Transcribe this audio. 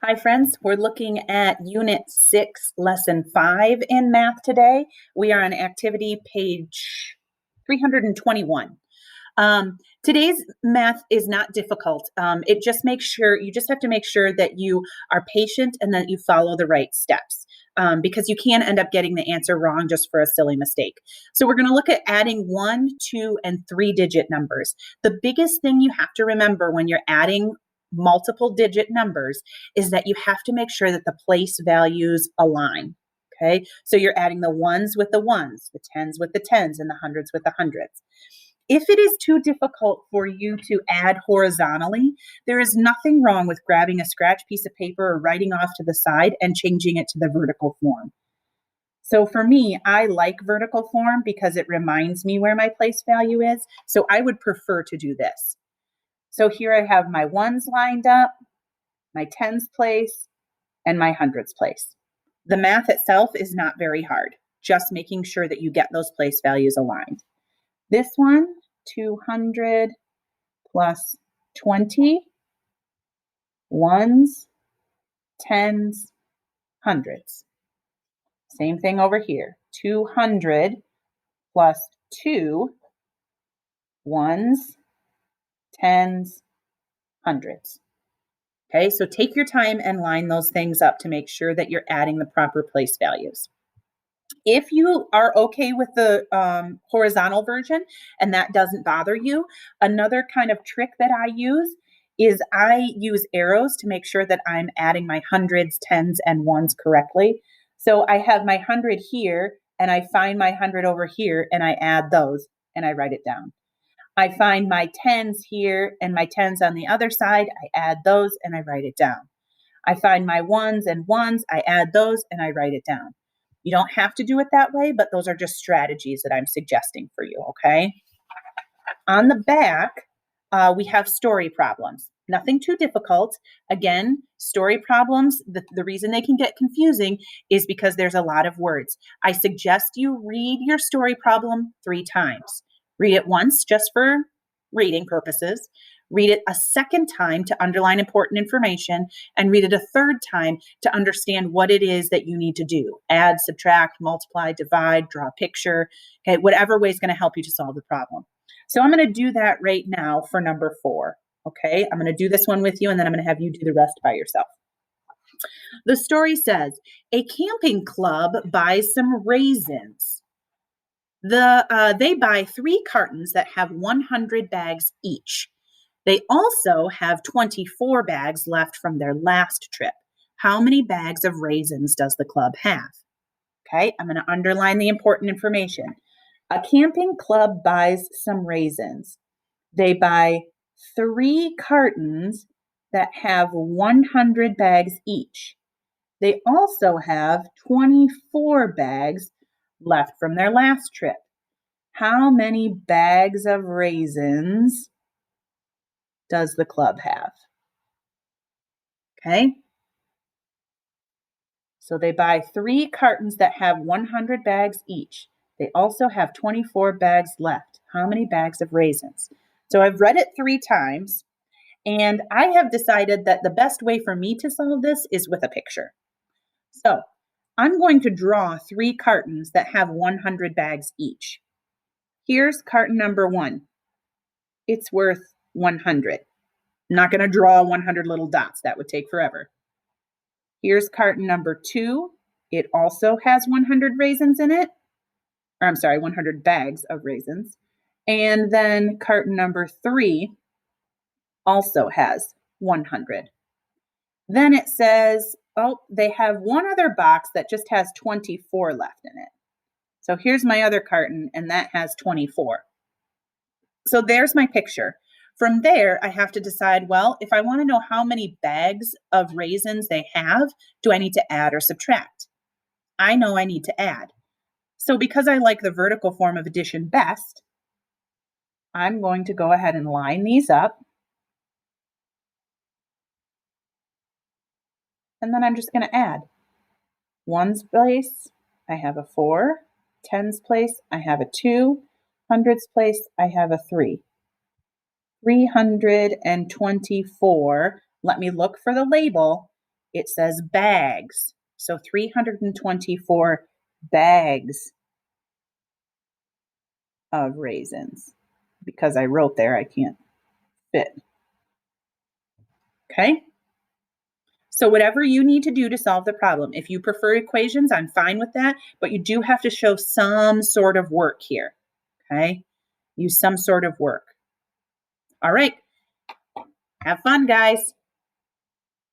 Hi, friends. We're looking at Unit 6, Lesson 5 in math today. We are on activity page 321. Today's math is not difficult. It just makes sure, you just have to make sure that you are patient and that you follow the right steps. Because you can end up getting the answer wrong just for a silly mistake. So we're going to look at adding 1, 2, and 3-digit numbers. The biggest thing you have to remember when you're adding multiple digit numbers is that you have to make sure that the place values align. Okay, so you're adding the ones with the ones, the tens with the tens, and the hundreds with the hundreds. If it is too difficult for you to add horizontally, there is nothing wrong with grabbing a scratch piece of paper or writing off to the side and changing it to the vertical form. So for me, I like vertical form because it reminds me where my place value is. So I would prefer to do this. So here I have my ones lined up, my tens place, and my hundreds place. The math itself is not very hard, just making sure that you get those place values aligned. This one, 200 plus 20, ones, tens, hundreds. Same thing over here, 200 plus 2, ones, tens, hundreds. Okay, so take your time and line those things up to make sure that you're adding the proper place values. If you are okay with the horizontal version and that doesn't bother you, another kind of trick that I use is I use arrows to make sure that I'm adding my hundreds, tens, and ones correctly. So I have my 100 here, and I find my 100 over here, and I add those, and I write it down. I find my tens here and my tens on the other side, I add those, and I write it down. I find my ones and ones, I add those, and I write it down. You don't have to do it that way, but those are just strategies that I'm suggesting for you, okay? On the back, we have story problems. Nothing too difficult. Again, story problems, the reason they can get confusing is because there's a lot of words. I suggest you read your story problem 3 times. Read it once just for reading purposes. Read it a second time to underline important information, and read it a third time to understand what it is that you need to do. Add, subtract, multiply, divide, draw a picture, okay, whatever way is going to help you to solve the problem. So I'm going to do that right now for number 4. Okay, I'm going to do this one with you, and then I'm going to have you do the rest by yourself. The story says, a camping club buys some raisins. They buy 3 cartons that have 100 bags each. They also have 24 bags left from their last trip. How many bags of raisins does the club have? Okay, I'm going to underline the important information. A camping club buys some raisins. They buy 3 cartons that have 100 bags each. They also have 24 bags left from their last trip. How many bags of raisins does the club have? Okay. So they buy 3 cartons that have 100 bags each. They also have 24 bags left. How many bags of raisins? So I've read it 3 times, and I have decided that the best way for me to solve this is with a picture. So I'm going to draw 3 cartons that have 100 bags each. Here's carton number 1. It's worth 100. I'm not going to draw 100 little dots. That would take forever. Here's carton number 2. It also has 100 raisins in it. Or I'm sorry, 100 bags of raisins. And then carton number 3 also has 100. Then it says, oh, they have one other box that just has 24 left in it. So here's my other carton, and that has 24. So there's my picture. From there, I have to decide, well, if I want to know how many bags of raisins they have, do I need to add or subtract? I know I need to add. So because I like the vertical form of addition best, I'm going to go ahead and line these up. And then I'm just going to add. Ones place, I have a 4. Tens place, I have a 2. Hundreds place, I have a 3. 324. Let me look for the label. It says bags. So 324 bags of raisins. Because I wrote there, I can't fit. Okay? So whatever you need to do to solve the problem. If you prefer equations, I'm fine with that, but you do have to show some sort of work here. Okay? Use some sort of work. All right. Have fun, guys.